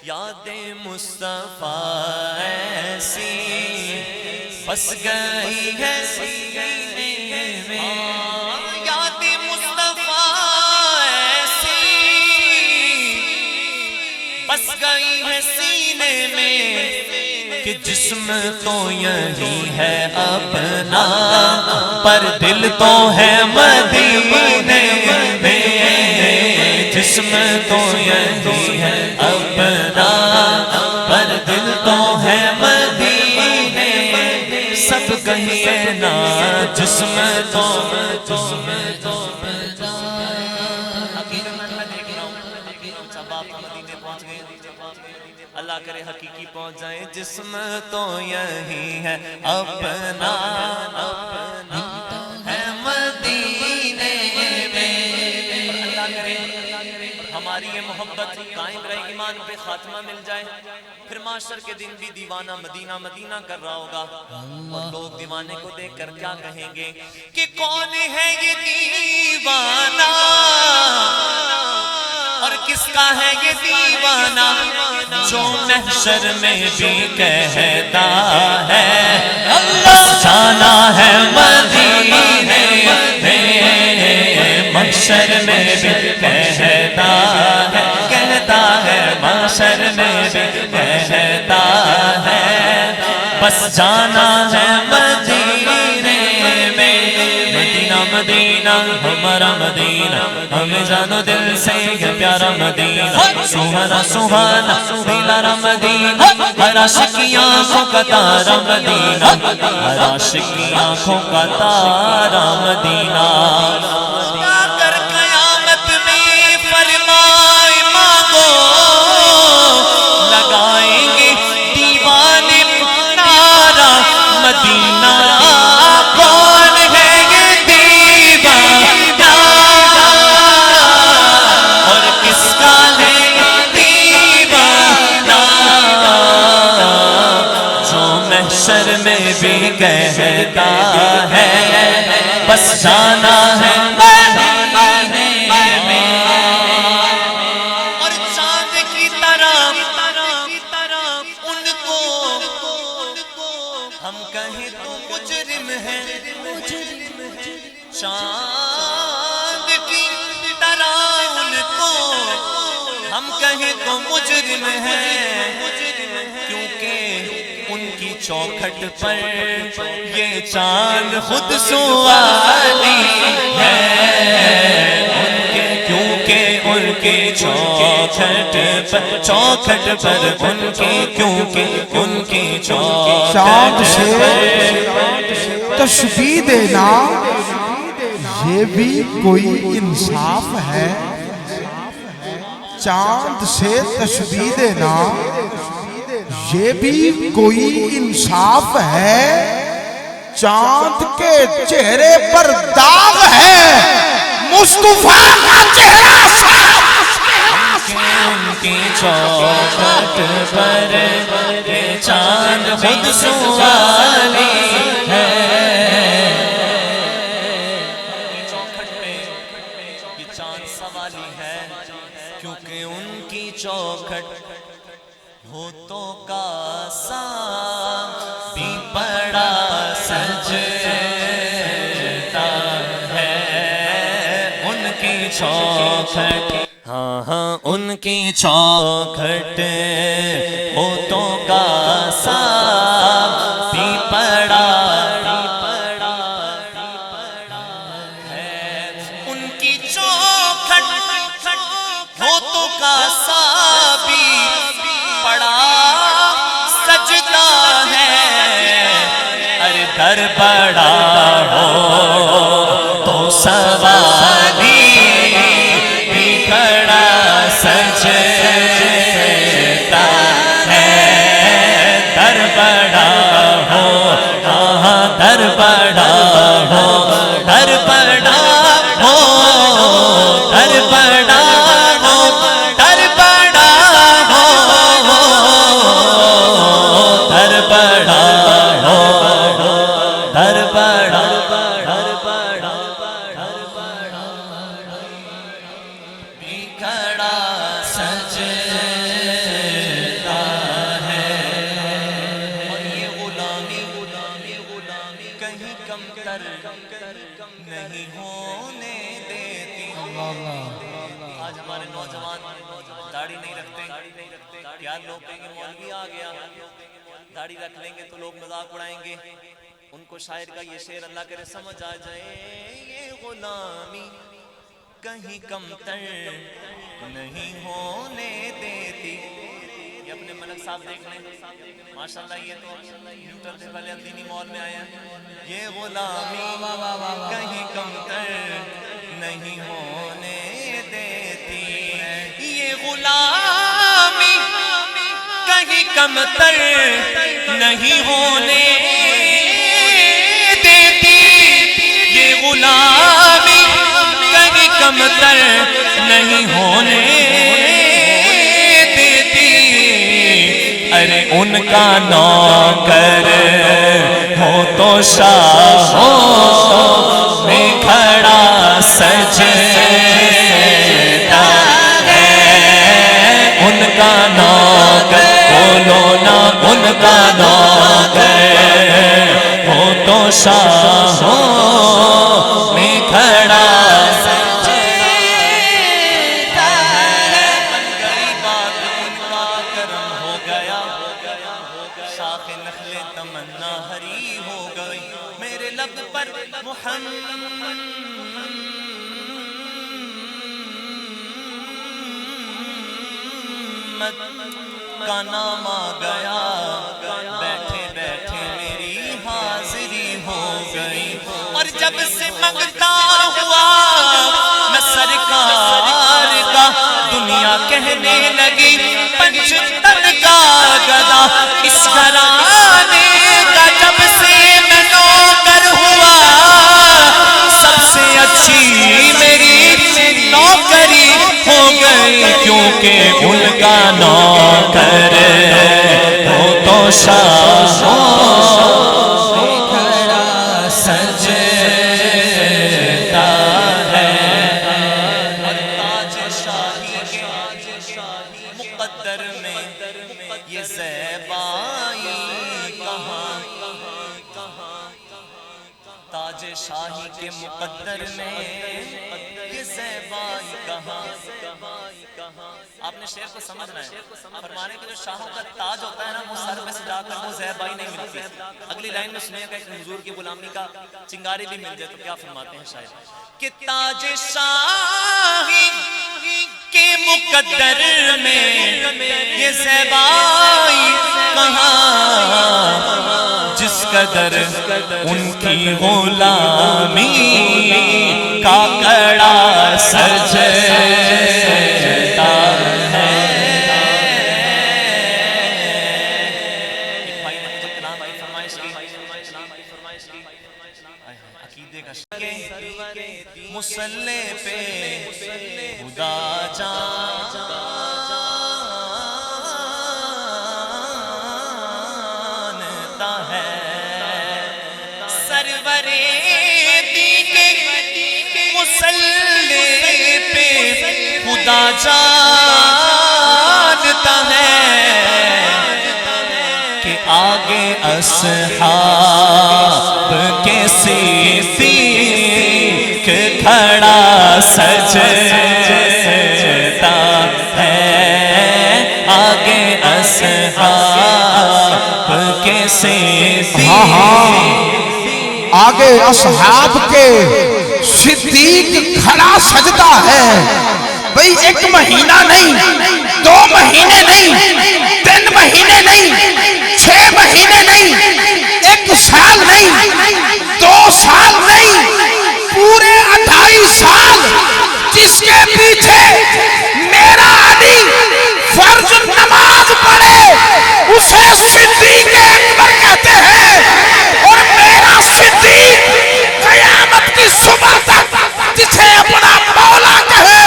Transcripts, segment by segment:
یاد مصطفیٰ ایسی بس گئی ہے سینے میں، یاد مصطفیٰ ایسی بس گئی ہے سینے میں کہ جسم تو یہی ہے اپنا پر دل تو ہے مدینے میں، جسم تو یہی ہے اپنا پر دل تو ہے مدینے، سب کہیے نا جسم تو اللہ کرے حقیقی پہنچ جائے، جسم تو یہی ہے اپنا ہے مدینے میں، اللہ کرے ہماری یہ محبت قائم رہے، ایمان پہ خاتمہ مل جائے، پھر معاشر کے دن بھی دیوانہ مدینہ مدینہ کر رہا ہوگا، اور لوگ دیوانے کو دیکھ کر کیا کہیں گے کہ کون ہے یہ دیوانہ اور کس کا ہے یہ دیوانہ جو محشر میں بھی کہتا ہے بس جانا ہے مدینے میں، محشر میں بھی کہتا ہے محشر میں بھی کہتا ہے بس جانا ہے مدینے میں، مدینہ مدینہ ہمارا مدینہ ہمیں جانو دل سے یہ پیارا مدینہ، سہانا سہانا پیارا مدینہ، ہر عاشق کی آنکھوں کا تارا مدینہ، ہر عاشق کی آنکھوں کا تارا مدینہ، کر قیامت میں فرمائے مانگو لگائیں گے دیوانے نعرہ مدینہ، کون ہے یہ دیوانہ اور کس کا ہے دیوانہ جو محشر میں بھی کہتا ہے بس جانا ہے مدینے میں، اور چاند کی طرح ان کو ہم کہیں تو مجرم ہے، چاند کی طرح ان کو ہم کہیں تو مجرم ہے، کیونکہ ان کی چوکھٹ پر یہ چاند خود سوالی ہے، کیونکہ ان کی چوکھٹ پر کیونکہ ان کی چاند سے چوکھٹ تشبیہ دینا یہ بھی کوئی انصاف ہے، چاند سے تشبیہ دینا یہ بھی کوئی انصاف ہے، چاند کے چہرے پر داغ ہے مصطفیٰ کا چہرہ صاف، ان کی چوکھٹ پر یہ چاند خود سوالی ہے، چوکھٹ پہ یہ چاند سوالی ہے، کیونکہ ان کی چوکھٹ ہوتوں کا سا بھی پڑا سجتا ہے، ان کی چوکھٹ ہاں ان کی چوکھٹ ہوتوں کا سا بھی پڑا ہے، ان کی چوکھٹ ہوتوں کا سا بھی پڑا سجدہ ہے، ارے در بڑا ہو تو سوالی بھی کھڑا سجدہ ہے، در بڑا ہو در بڑا ہو در بڑا ہو در بڑا ہو در بڑا ہو در بڑا ہو در بڑا کیا لوگ کہیں گے مولوی آ گیا، داڑھی رکھ لیں گے تو لوگ مذاق اڑائیں گے. ان کو شاعر کا یہ شعر اللہ کرے سمجھ آ جائے. یہ غلامی کہیں کم تر نہیں ہونے دیتی. یہ اپنے ملک صاحب دیکھ لیں ماشاءاللہ، یہ تو نیوٹرل سے پہلے دینی مال میں آیا. یہ غلامی کہیں کم تر نہیں ہونے دیتی. یہ غلامی کہیں کم تر نہیں ہونے دیتی. یہ غلامی کہیں کم تر نہیں ہونے دیتی. ارے ان کا نوکر ہو تو شاہوں میں کھڑا سجدہ ہے. ان کا نوکر بولو نا، ان کا نوکر ہو تو شاہوں میں کھڑا سجدہ ہے. بن گئی بات ان کا کرم ہو گیا، شاخ نخل تمنا ہری ہو گئی. میرے لب پر محمد کا نام آ گیا. بیٹھے بیٹھے میری حاضری ہو گئی. اور جب سے منگتا ہوا میں سرکار کا، دنیا کہنے لگی پنچتن کا گدا. اس گھرانے کا جب سے میں نوکر ہوا، سب سے اچھی میری نوکری ہو گئی. کیونکہ ان کا نوکر ہو تو شاہوں میں کھڑا سجدہ ہے. تاج شاہی کے مقدر میں یہ زیبائی کہاں. تاج شاہی کے مقدر میں یہ زیبائی کہاں. آپ نے شعر کو سمجھنا ہے. فرمانے کہ جو شاہوں کا تاج ہوتا ہے نا، وہ سر میں سجا کر وہ زیبائی نہیں ملتی. اگلی لائن میں سنیے گا کہ حضور کی غلامی کا چنگاری بھی مل جائے تو کیا فرماتے ہیں شاعر کہ تاج شاہی کے مقدر میں یہ زیبائی کہاں. جس قدر ان کی غلامی کا کڑا سجدہ ہے. ایک بھائی نے مجھے کلام کی فرمائش کی، عقیدے کا مصلی پہ خدا جانتا ہے. سرور دی مصلی پہ خدا جانتا ہے کہ آگے اصحاب کے صدیق کھڑا سجدہ ہے. آگے اصحاب کے صدیق، آگے اصحاب کے صدیق کھڑا سجدہ ہے. بھئی 1 مہینہ نہیں، 2 مہینے نہیں، 3 مہینے نہیں، 6 مہینے نہیں، 1 سال نہیں، 2 سال نہیں، پورے 28 سال جس کے پیچھے میرا علی فرض نماز پڑھے اسے صدیق اکبر کہتے ہیں. اور میرا صدیق قیامت کی صبح تک جسے اپنا مولا کہے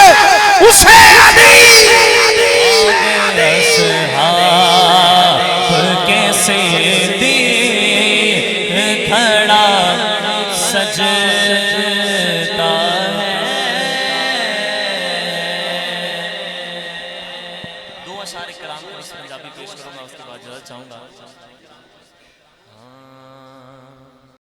اسے علی. اصحاب کے صدیق کھڑا سجدہ ہے. 2 اشعار کلام کو اس پنجابی پیش کروں گا، اس کے بعد اجازت چاہوں گا.